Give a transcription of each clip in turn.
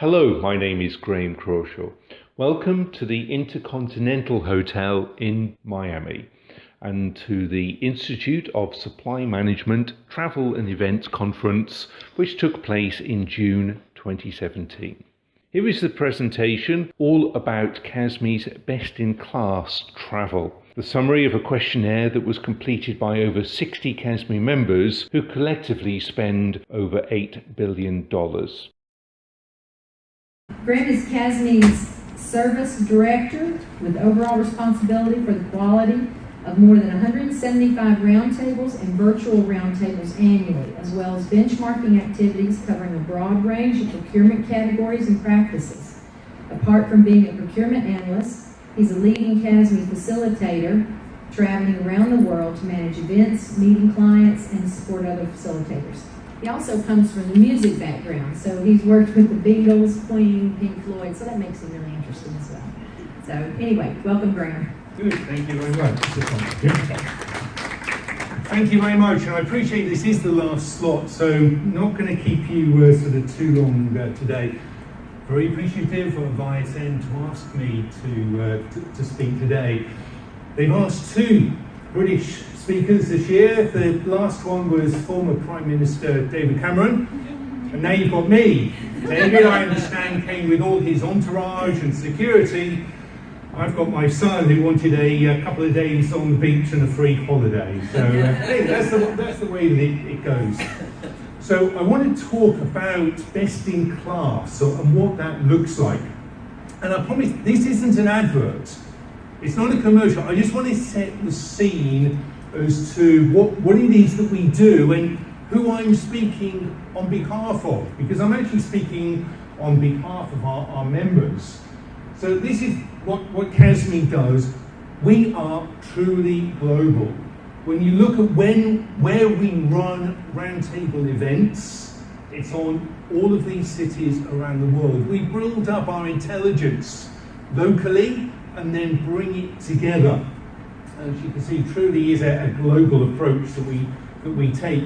Hello, my name is Graham Crawshaw. Welcome to the Intercontinental Hotel in Miami and to the Institute of Supply Management Travel and Events Conference, which took place in June 2017. Here is the presentation all about CASME's best-in-class travel. The summary of a questionnaire that was completed by over 60 CASME members who collectively spend over $8 billion. Graham is CASME's Service Director with overall responsibility for the quality of more than 175 roundtables and virtual roundtables annually, as well as benchmarking activities covering a broad range of procurement categories and practices. Apart from being a procurement analyst, he's a leading CASME facilitator, traveling around the world to manage events, meeting clients, and support other facilitators. He also comes from the music background, so he's worked with the Beatles, Queen, Pink Floyd, so that makes him really interesting as well. So anyway, welcome, Graham. Good, thank you very much. Thank you very much, and I appreciate this is the last slot, so not going to keep you sort of too long today. Very appreciative of ISM to ask me to speak today. They've asked two British speakers this year. The last one was former Prime Minister David Cameron, and now you've got me. David, I understand, came with all his entourage and security. I've got my son who wanted a couple of days on the beach and a free holiday. So hey, that's the way that it goes. So I want to talk about best in class and what that looks like. And I promise this isn't an advert. It's not a commercial. I just want to set the scene as to what it is that we do and who I'm speaking on behalf of, because I'm actually speaking on behalf of our members. So this is what CASME does. We are truly global. When you look at where we run roundtable events, it's on all of these cities around the world. We build up our intelligence locally and then bring it together. As you can see, truly is a global approach that we take.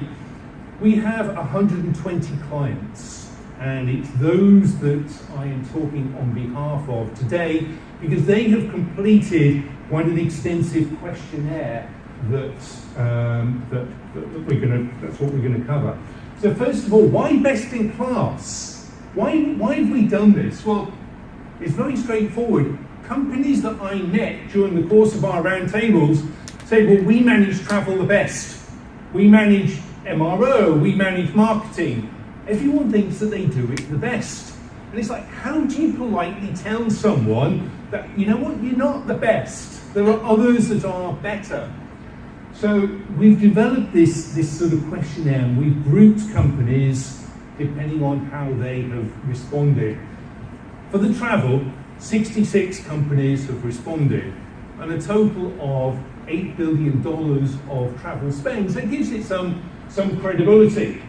We have 120 clients, and it's those that I am talking on behalf of today because they have completed quite an extensive questionnaire that's what we're going to cover. So first of all, why best in class? Why have we done this? Well, it's very straightforward. Companies that I met during the course of our roundtables say, well, we manage travel the best. We manage MRO, we manage marketing. Everyone thinks that they do it the best. And it's like, how do you politely tell someone that, you know what, you're not the best. There are others that are better. So we've developed this sort of questionnaire, and we've grouped companies depending on how they have responded. For the travel, 66 companies have responded, and a total of $8 billion of travel spend. So it gives it some credibility.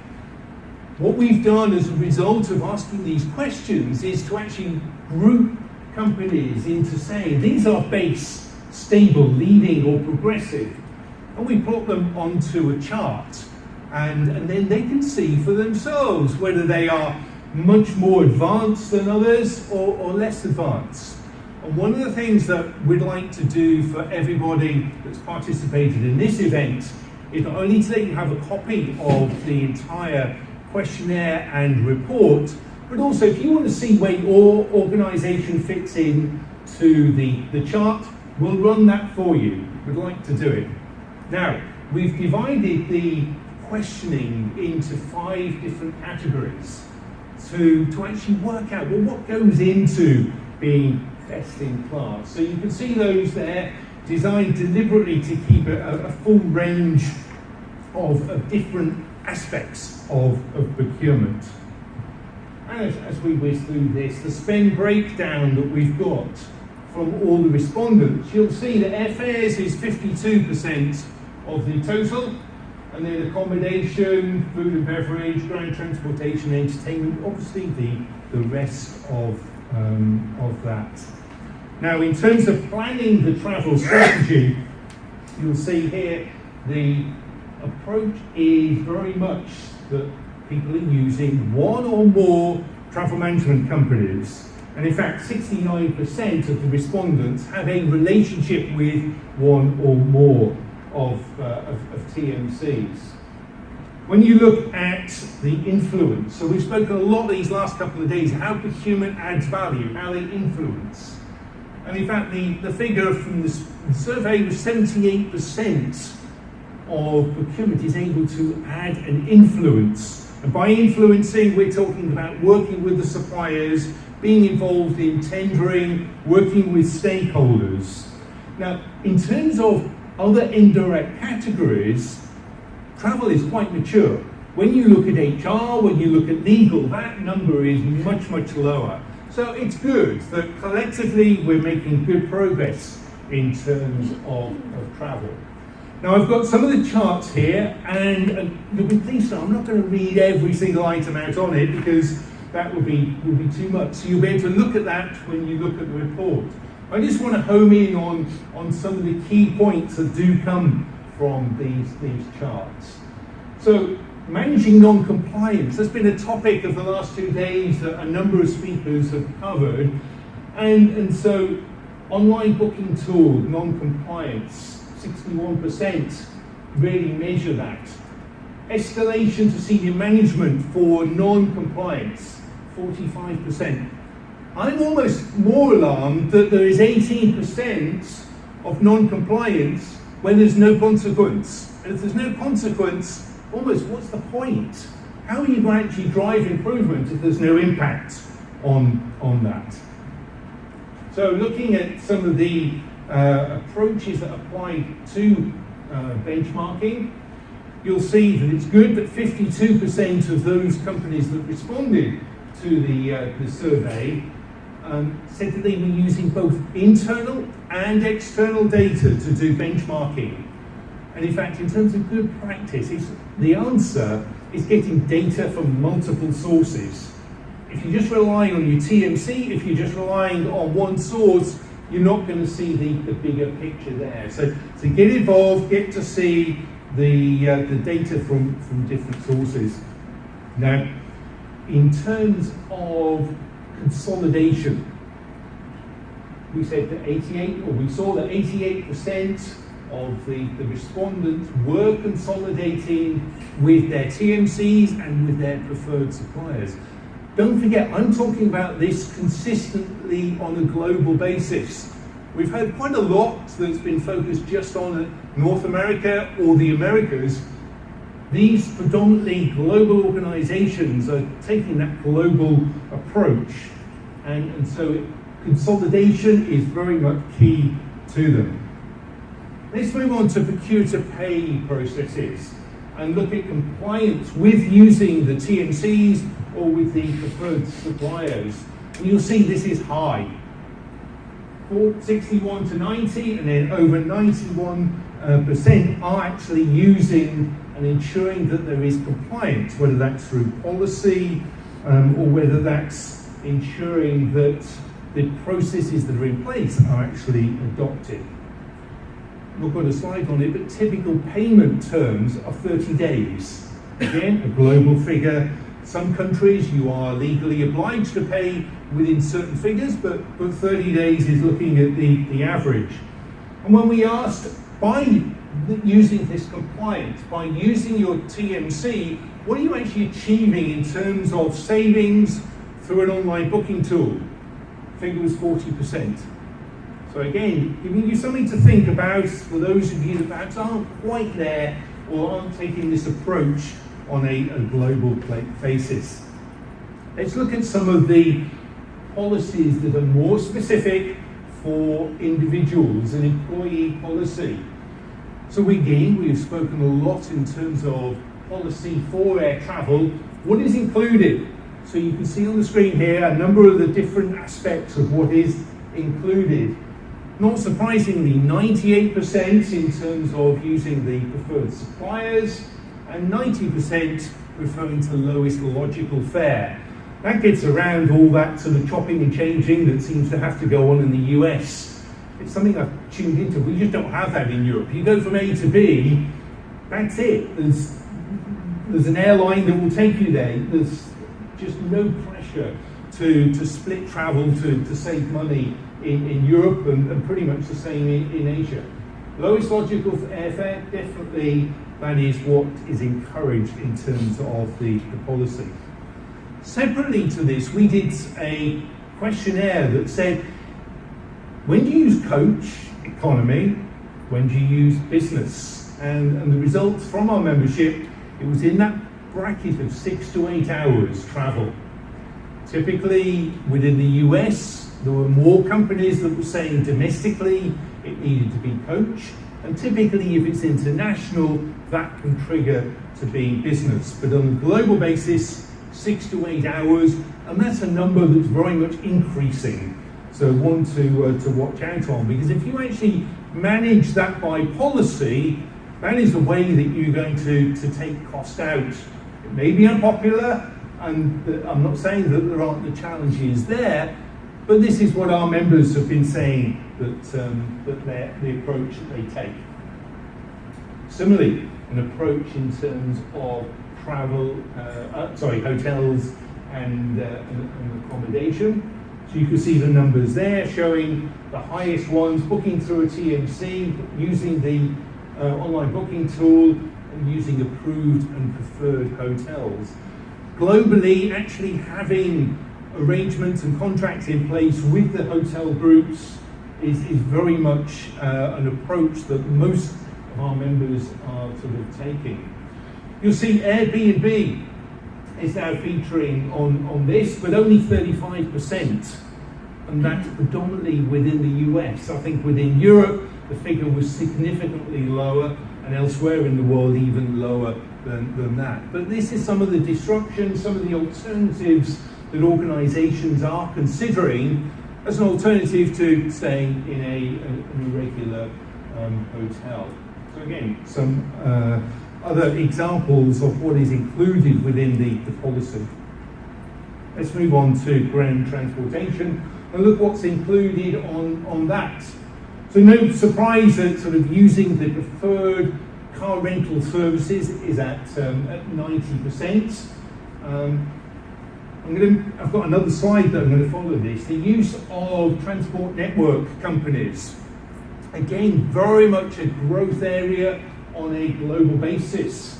What we've done as a result of asking these questions is to actually group companies into saying these are base, stable, leading, or progressive. And we plot them onto a chart, and then they can see for themselves whether they are much more advanced than others or less advanced. And one of the things that we'd like to do for everybody that's participated in this event is not only to let you have a copy of the entire questionnaire and report, but also if you want to see where your organisation fits in to the chart, we'll run that for you. We'd like to do it. Now, we've divided the questioning into 5 different categories to actually work out, well, what goes into being best in class. So you can see those there, designed deliberately to keep a full range of different aspects of procurement. And as we whiz through this, the spend breakdown that we've got from all the respondents, you'll see that airfares is 52% of the total, and then accommodation, food and beverage, ground transportation, entertainment, obviously the rest of that. Now, in terms of planning the travel strategy, you'll see here the approach is very much that people are using one or more travel management companies. And in fact, 69% of the respondents have a relationship with one or more of TMCs. When you look at the influence, so we've spoken a lot these last couple of days how procurement adds value, how they influence. And in fact, the figure from the survey was 78% of procurement is able to add an influence. And by influencing, we're talking about working with the suppliers, being involved in tendering, working with stakeholders. Now, in terms of other indirect categories, travel is quite mature. When you look at HR, when you look at legal, that number is much, much lower. So it's good that collectively we're making good progress in terms of travel. Now I've got some of the charts here, and you'll be pleased to know I'm not going to read every single item out on it because that would be too much. So you'll be able to look at that when you look at the report. I just want to home in on some of the key points that do come from these charts. So managing non-compliance, that's been a topic of the last 2 days that a number of speakers have covered. And so online booking tool, non-compliance, 61% really measure that. Escalation to senior management for non-compliance, 45%. I'm almost more alarmed that there is 18% of non-compliance when there's no consequence. And if there's no consequence, almost what's the point? How are you going to actually drive improvement if there's no impact on that? So looking at some of the approaches that apply to benchmarking, you'll see that it's good that 52% of those companies that responded to the survey said that they were using both internal and external data to do benchmarking. And in fact, in terms of good practice, the answer is getting data from multiple sources. If you're just relying on your TMC, if you're just relying on one source, you're not going to see the bigger picture there. So get involved, get to see the data from different sources. Now, in terms of consolidation, we said that we saw that 88% of the respondents were consolidating with their TMCs and with their preferred suppliers. Don't forget, I'm talking about this consistently on a global basis. We've had quite a lot that's been focused just on North America or the Americas. These predominantly global organizations are taking that global approach, and so consolidation is very much key to them. Let's move on to procure-to-pay processes and look at compliance with using the TMCs or with the preferred suppliers. And you'll see this is high. 61 to 90, and then over 91% are actually using and ensuring that there is compliance, whether that's through policy or whether that's ensuring that the processes that are in place are actually adopted. We've got a slide on it, but typical payment terms are 30 days. Again, a global figure. Some countries you are legally obliged to pay within certain figures, but 30 days is looking at the average. And when we asked, by using this compliance, by using your TMC, what are you actually achieving in terms of savings through an online booking tool? Figure was 40%. So again, giving you something to think about for those of you that perhaps aren't quite there or aren't taking this approach on a global basis. Let's look at some of the policies that are more specific for individuals and employee policy. So we've spoken a lot in terms of policy for air travel. What is included? So you can see on the screen here a number of the different aspects of what is included. Not surprisingly, 98% in terms of using the preferred suppliers, and 90% referring to lowest logical fare. That gets around all that sort of chopping and changing that seems to have to go on in the US. It's something I've tuned into. We just don't have that in Europe. You go from A to B, that's it. There's an airline that will take you there. There's just no pressure to split travel to save money in Europe and pretty much the same in Asia. Lowest logical airfare, definitely that is what is encouraged in terms of the policy. Separately to this, we did a questionnaire that said, when do you use coach, economy, when do you use business? And the results from our membership, it was in that bracket of 6 to 8 hours travel. Typically within the US, there were more companies that were saying domestically it needed to be coach, and typically if it's international, that can trigger to be business. But on a global basis, 6 to 8 hours, and that's a number that's very much increasing. So one to watch out on, because if you actually manage that by policy, that is the way that you're going to take cost out. It may be unpopular, and I'm not saying that there aren't the challenges there, but this is what our members have been saying that the approach that they take. Similarly, an approach in terms of travel, hotels and accommodation. So you can see the numbers there showing the highest ones, booking through a TMC, using the online booking tool, and using approved and preferred hotels. Globally, actually having arrangements and contracts in place with the hotel groups is very much an approach that most of our members are sort of taking. You'll see Airbnb is now featuring on this, but only 35%, and that's predominantly within the US. I think within Europe, the figure was significantly lower, and elsewhere in the world even lower than that. But this is some of the disruption, some of the alternatives that organisations are considering as an alternative to staying in a regular hotel. So again, some other examples of what is included within the policy. Let's move on to ground transportation and look what's included on that. So no surprise that sort of using the preferred car rental services is at 90%. I've got another slide that I'm going to follow this. The use of transport network companies. Again, very much a growth area on a global basis.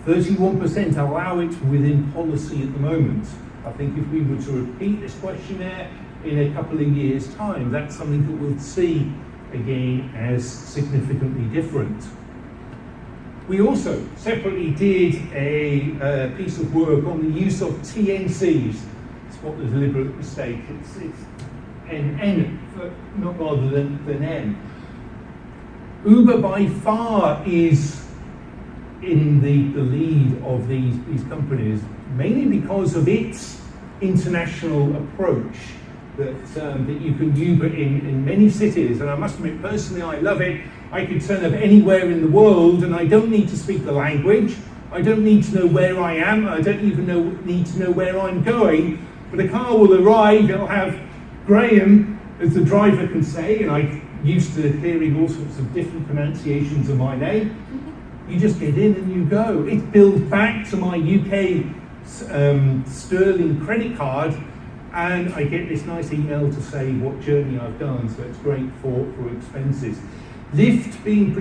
31% allow it within policy at the moment. I think if we were to repeat this questionnaire in a couple of years' time, that's something that we'll see again as significantly different. We also separately did a piece of work on the use of TNCs. Spot the deliberate mistake. It's N, not rather than N. Uber by far is in the lead of these companies, mainly because of its international approach. That you can Uber in many cities, and I must admit personally I love it. I could turn up anywhere in the world and I don't need to speak the language, I don't need to know where I am, I don't even need to know where I'm going, but a car will arrive, it'll have Graham, as the driver can say, and I'm used to hearing all sorts of different pronunciations of my name. You just get in and you go. It's billed back to my UK sterling credit card, and I get this nice email to say what journey I've done, so it's great for expenses. Lyft being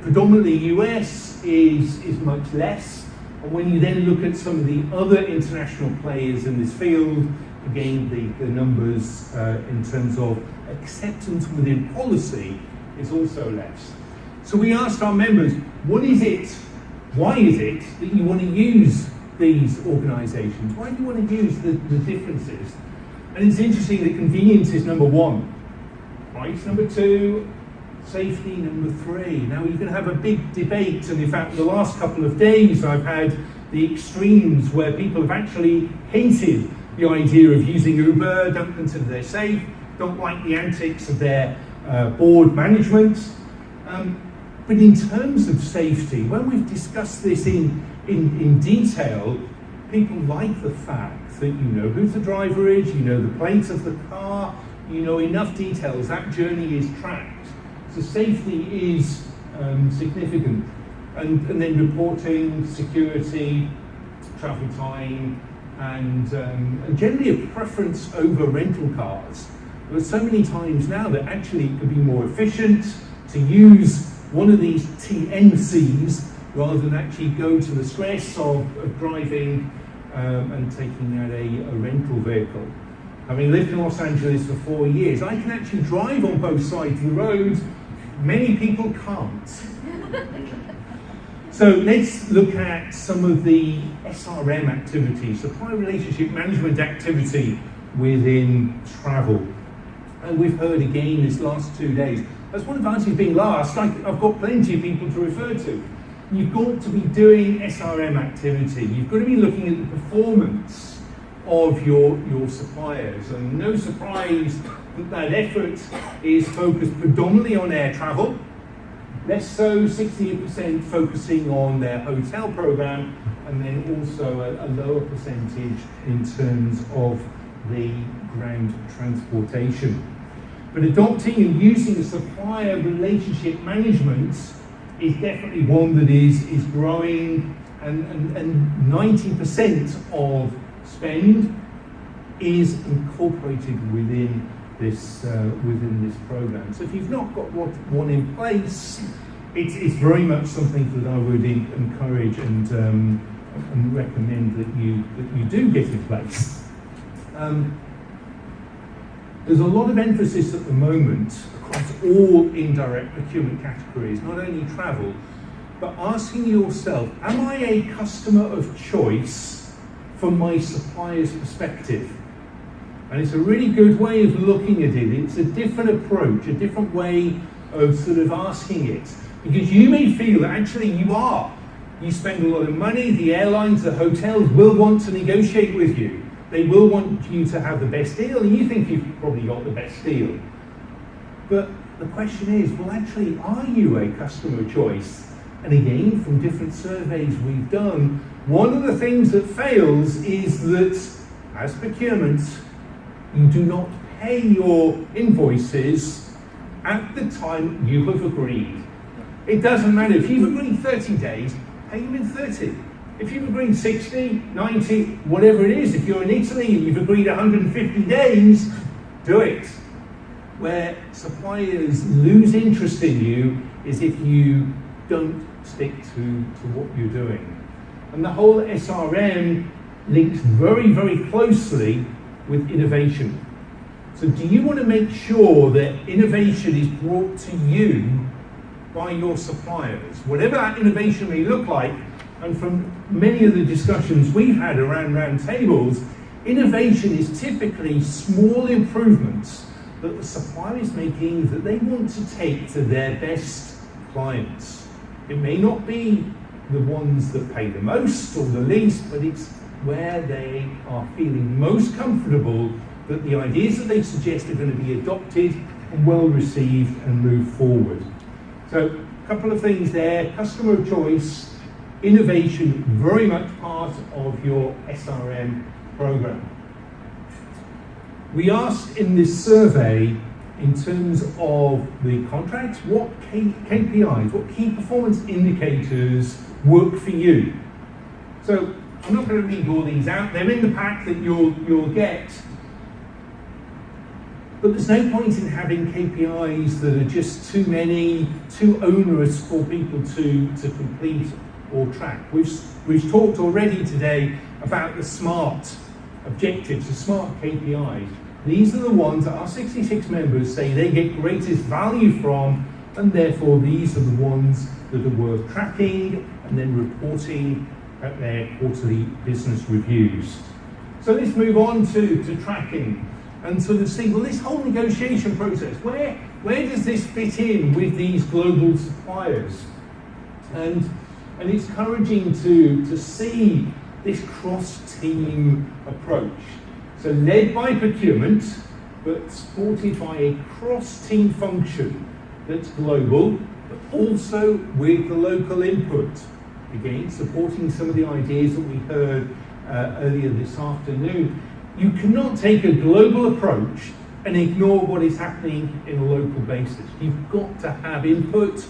predominantly US is much less, and when you then look at some of the other international players in this field, again the numbers in terms of acceptance within policy is also less. So we asked our members, why is it that you want to use these organisations? Why do you want to use the differences? And it's interesting that convenience is number one, price number two, safety number three. Now you can have a big debate, and in fact the last couple of days I've had the extremes where people have actually hated the idea of using Uber, don't consider they're safe, don't like the antics of their board management. But in terms of safety, when we've discussed this in detail, people like the fact that you know who the driver is, you know the plate of the car, you know enough details, that journey is tracked. So safety is significant. And then reporting, security, travel time, and generally a preference over rental cars. There's so many times now that actually it could be more efficient to use one of these TNCs rather than actually go to the stress of driving and taking out a rental vehicle. Having lived in Los Angeles for 4 years, I can actually drive on both sides of the road. Many people can't. So let's look at some of the SRM activities, supply relationship management activity within travel. And we've heard again this last 2 days. That's one advantage of being last. I've got plenty of people to refer to. You've got to be doing SRM activity. You've got to be looking at the performance of your suppliers. And no surprise that effort is focused predominantly on air travel. Less so, 68% focusing on their hotel program, and then also a lower percentage in terms of the ground transportation. But adopting and using the supplier relationship management is definitely one that is growing, and 90% of spend is incorporated within this program. So if you've not got one in place, it's very much something that I would encourage and recommend that you do get in place. There's a lot of emphasis at the moment across all indirect procurement categories, not only travel, but asking yourself, am I a customer of choice from my supplier's perspective? And it's a really good way of looking at it. It's a different approach, a different way of sort of asking it. Because you may feel that actually you are. You spend a lot of money, the airlines, the hotels will want to negotiate with you. They will want you to have the best deal, and you think you've probably got the best deal. But the question is, well, actually, are you a customer of choice? And again, from different surveys we've done, one of the things that fails is that, as procurement, you do not pay your invoices at the time you have agreed. It doesn't matter. If you've agreed 30 days, pay them in 30. If you've agreed 60, 90, whatever it is, if you're in Italy and you've agreed 150 days, do it. Where suppliers lose interest in you is if you don't stick to what you're doing. And the whole SRM links very, very closely with innovation. So do you want to make sure that innovation is brought to you by your suppliers? Whatever that innovation may look like, and from many of the discussions we've had around round tables, innovation is typically small improvements that the supplier is making that they want to take to their best clients. It may not be the ones that pay the most or the least, but it's where they are feeling most comfortable that the ideas that they suggest are going to be adopted and well received and move forward. So a couple of things there: customer of choice, innovation, very much part of your SRM program. We asked in this survey, in terms of the contracts, what KPIs, what key performance indicators work for you? So I'm not going to read all these out. They're in the pack that you'll get. But there's no point in having KPIs that are just too many, too onerous for people to complete or track. We've talked already today about the SMART objectives, the SMART KPIs. These are the ones that our 66 members say they get greatest value from, and therefore these are the ones that are worth tracking and then reporting at their quarterly business reviews. So let's move on to tracking and sort of see, well, this whole negotiation process, where does this fit in with these global suppliers? And it's encouraging to see this cross-team approach. So led by procurement, but supported by a cross-team function that's global, but also with the local input. Again, supporting some of the ideas that we heard earlier this afternoon. You cannot take a global approach and ignore what is happening in a local basis. You've got to have input,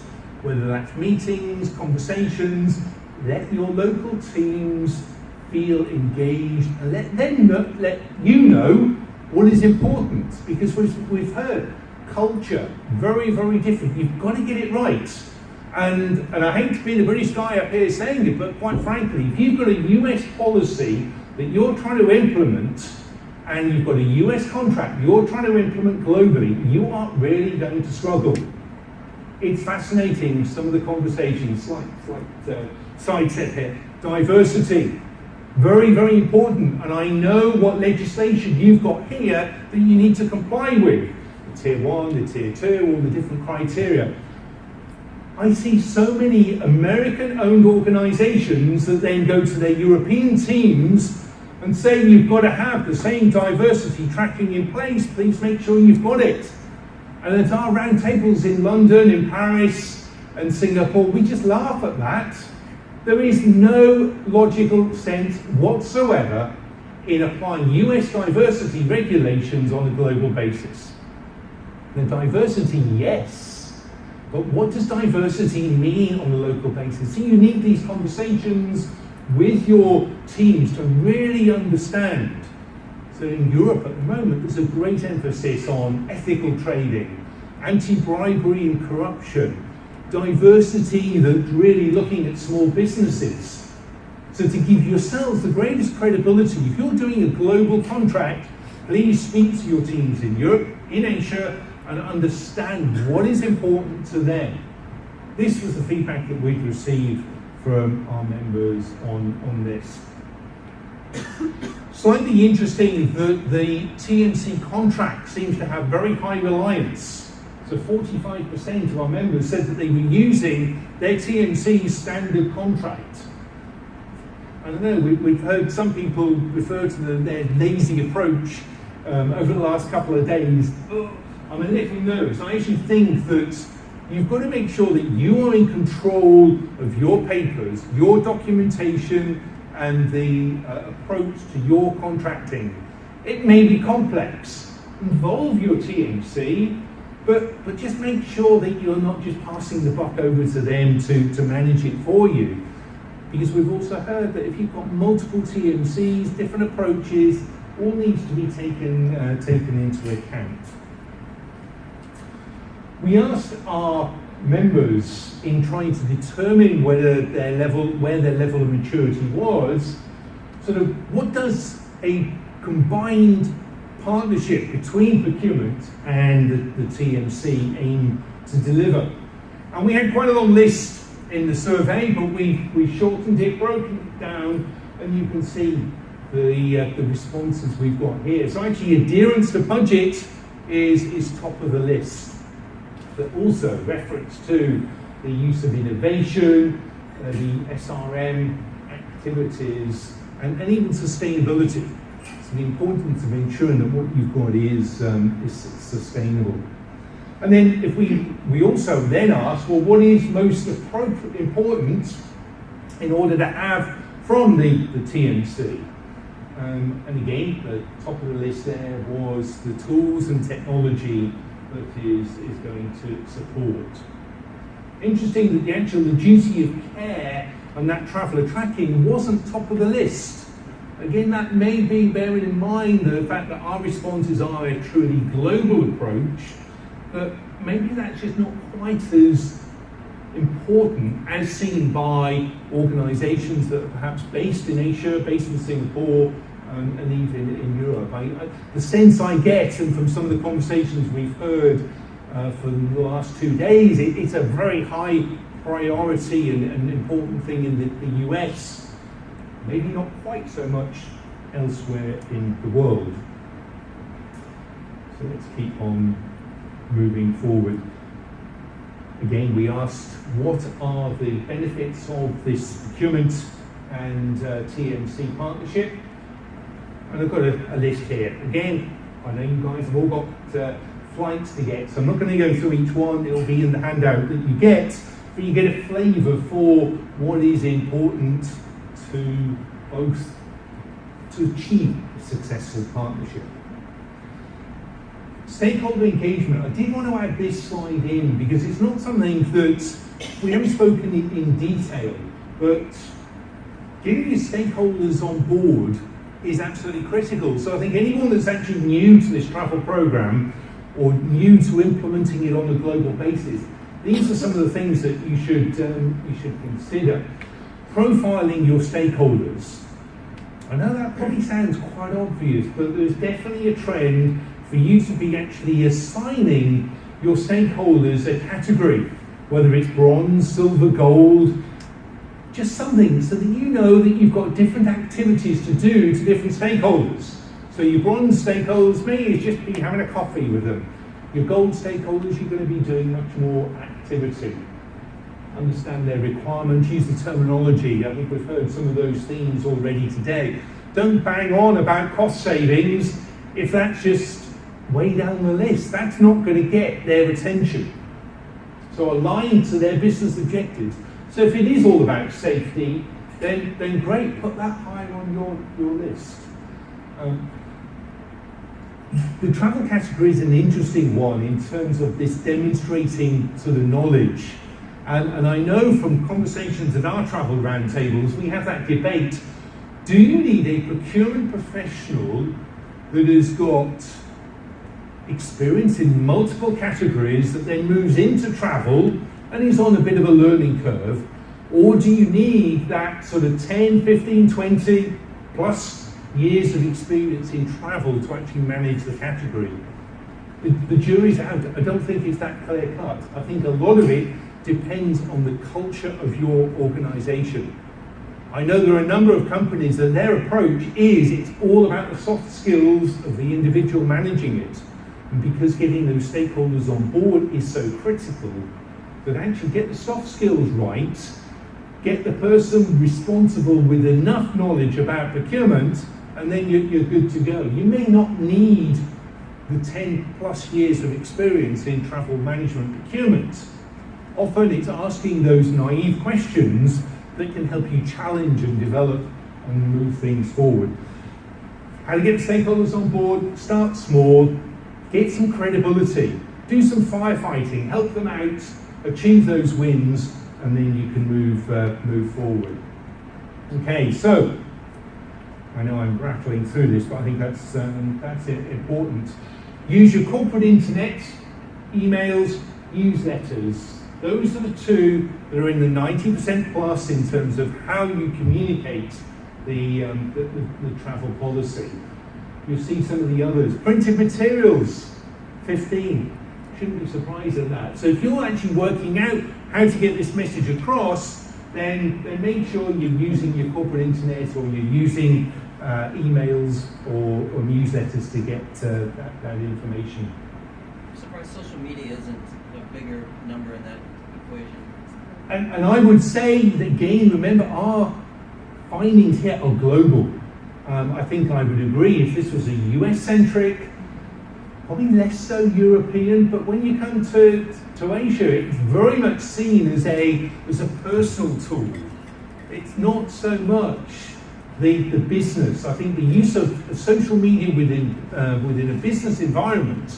whether that's meetings, conversations. Let your local teams feel engaged, and let you know what is important, because we've heard culture, very, very different. You've got to get it right. And I hate to be the British guy up here saying it, but quite frankly, if you've got a US policy that you're trying to implement, and you've got a US contract you're trying to implement globally, you are really going to struggle. It's fascinating, some of the conversations, like side step here, diversity. Very, very important, and I know what legislation you've got here that you need to comply with. The tier 1, the tier 2, all the different criteria. I see so many American-owned organisations that then go to their European teams and say you've got to have the same diversity tracking in place, please make sure you've got it. And at our roundtables in London, in Paris and Singapore, we just laugh at that. There is no logical sense whatsoever in applying US diversity regulations on a global basis. The diversity, yes. But what does diversity mean on a local basis? So you need these conversations with your teams to really understand. So in Europe at the moment, there's a great emphasis on ethical trading, anti-bribery and corruption, diversity that's really looking at small businesses. So to give yourselves the greatest credibility, if you're doing a global contract, please speak to your teams in Europe, in Asia, and understand what is important to them. This was the feedback that we'd received from our members on this. Slightly interesting that the TMC contract seems to have very high reliance. So 45% of our members said that they were using their TMC standard contract. I don't know, we've heard some people refer to their lazy approach over the last couple of days. I'm a little nervous. I actually think that you've got to make sure that you are in control of your papers, your documentation, and the approach to your contracting. It may be complex. Involve your TMC, but just make sure that you're not just passing the buck over to them to manage it for you. Because we've also heard that if you've got multiple TMCs, different approaches, all needs to be taken into account. We asked our members, in trying to determine where their level of maturity was, sort of what does a combined partnership between procurement and the TMC aim to deliver? And we had quite a long list in the survey, but we shortened it, broken it down, and you can see the responses we've got here. So actually adherence to budget is top of the list. But also reference to the use of innovation, the SRM activities, and even sustainability. So the importance of ensuring that what you've got is sustainable. And then if we also then ask, well, what is most important in order to have from the TMC? And again, the top of the list there was the tools and technology that is going to support. Interesting that the duty of care and that traveller tracking wasn't top of the list. Again, that may be bearing in mind the fact that our responses are a truly global approach, but maybe that's just not quite as important as seen by organisations that are perhaps based in Asia, based in Singapore, and even in Europe. The sense I get, and from some of the conversations we've heard for the last 2 days, it's a very high priority and important thing in the US, maybe not quite so much elsewhere in the world. So let's keep on moving forward. Again, we asked, what are the benefits of this procurement and TMC partnership? And I've got a list here. Again, I know you guys have all got flights to get, so I'm not going to go through each one. It'll be in the handout that you get, but you get a flavour for what is important to both to achieve a successful partnership. Stakeholder engagement. I did want to add this slide in because it's not something that we haven't spoken in detail, but getting your stakeholders on board is absolutely critical. So I think anyone that's actually new to this travel program or new to implementing it on a global basis, these are some of the things that you should consider. Profiling your stakeholders. I know that probably sounds quite obvious, but there's definitely a trend for you to be actually assigning your stakeholders a category, whether it's bronze, silver, gold, just something so that you know that you've got different activities to do to different stakeholders. So your bronze stakeholders, maybe is just be having a coffee with them. Your gold stakeholders, you're going to be doing much more activity. Understand their requirements, use the terminology. I think we've heard some of those themes already today. Don't bang on about cost savings if that's just way down the list. That's not going to get their attention. So align to their business objectives. So if it is all about safety, then great, put that high on your list. The travel category is an interesting one in terms of this demonstrating sort of knowledge. And I know from conversations at our travel roundtables, we have that debate. Do you need a procurement professional that has got experience in multiple categories that then moves into travel and is on a bit of a learning curve? Or do you need that sort of 10, 15, 20 plus years of experience in travel to actually manage the category? The jury's out. I don't think it's that clear cut. I think a lot of it depends on the culture of your organisation. I know there are a number of companies that their approach is it's all about the soft skills of the individual managing it. And because getting those stakeholders on board is so critical, that actually get the soft skills right, get the person responsible with enough knowledge about procurement, and then you're good to go. You may not need the 10 plus years of experience in travel management procurement. Often it's asking those naive questions that can help you challenge and develop and move things forward. How to get the stakeholders on board? Start small, get some credibility, do some firefighting, help them out, achieve those wins, and then you can move forward. Okay, so I know I'm rattling through this, but I think that's important. Use your corporate internet, emails, newsletters. Those are the two that are in the 90% plus in terms of how you communicate the travel policy. You'll see some of the others. Printed materials, 15. Shouldn't be surprised at that. So if you're actually working out how to get this message across, then make sure you're using your corporate internet or you're using emails or newsletters to get that information. I'm surprised social media isn't a bigger number in that equation. And I would say that, again, remember our findings here are global. I think I would agree if this was a US-centric, probably less so European, but when you come to Asia, it's very much seen as a personal tool. It's not so much the business. I think the use of social media within a business environment,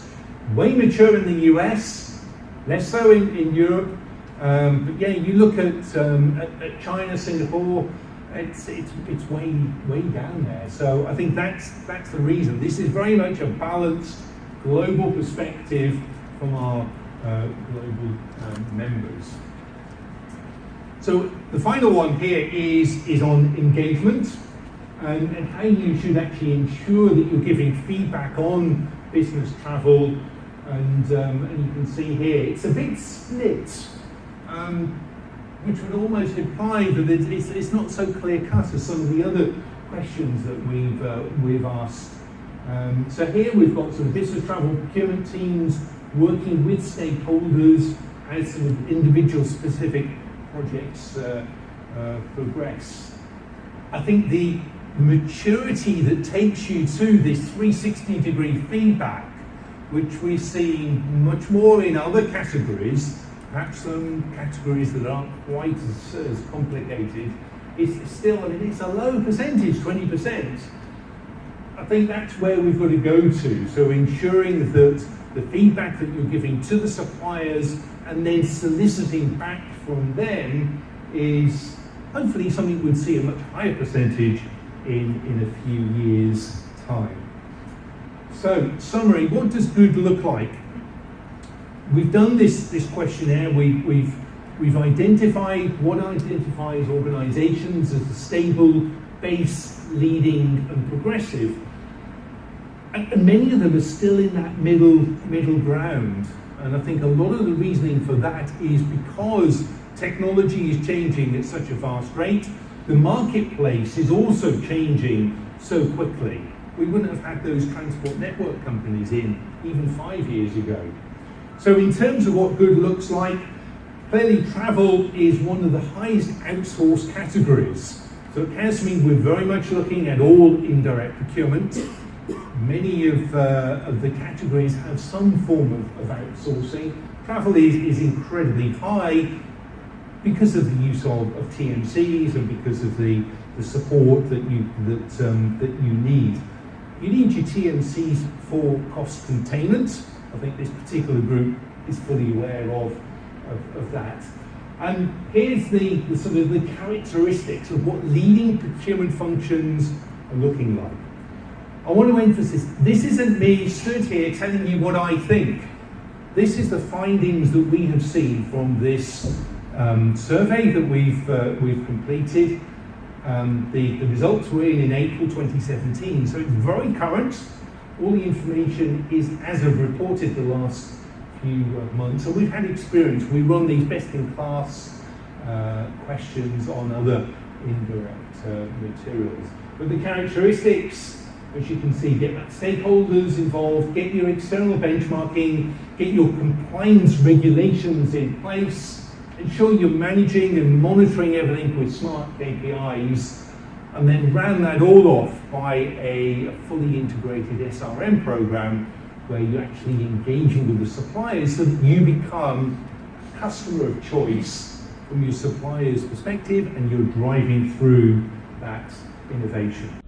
way mature in the US, less so in Europe. But yeah, you look at China, Singapore, it's way down there. So I think that's the reason. This is very much a balanced global perspective from our global members. So the final one here is on engagement and how you should actually ensure that you're giving feedback on business travel. And you can see here, it's a bit split, which would almost imply that it's not so clear cut as some of the other questions that we've asked. So here we've got some business travel procurement teams working with stakeholders as some of individual specific projects progress. I think the maturity that takes you to this 360-degree feedback, which we see much more in other categories, perhaps some categories that aren't quite as complicated, is still, I mean, it's a low percentage, 20%. I think that's where we've got to go to. So ensuring that the feedback that you're giving to the suppliers and then soliciting back from them is hopefully something we'd see a much higher percentage in a few years' time. So, summary, what does good look like? We've done this questionnaire, we've identified what identifies organizations as a stable, base, leading, and progressive. And many of them are still in that middle ground. And I think a lot of the reasoning for that is because technology is changing at such a fast rate. The marketplace is also changing so quickly. We wouldn't have had those transport network companies in even 5 years ago. So in terms of what good looks like, clearly travel is one of the highest outsourced categories. So at Casmi, we're very much looking at all indirect procurement. Many of the categories have some form of outsourcing. Travel is incredibly high because of the use of TMCs and because of the support that you need. You need your TMCs for cost containment. I think this particular group is fully aware of that. And here's the sort of the characteristics of what leading procurement functions are looking like. I want to emphasize, this isn't me stood here telling you what I think. This is the findings that we have seen from this survey that we've completed. The results were in April 2017, so it's very current. All the information is as of reported the last few months. So we've had experience. We run these best-in-class questions on other indirect materials. But the characteristics, as you can see, get stakeholders involved, get your external benchmarking, get your compliance regulations in place, ensure you're managing and monitoring everything with smart KPIs, and then round that all off by a fully integrated SRM program where you're actually engaging with the suppliers so that you become customer of choice from your supplier's perspective and you're driving through that innovation.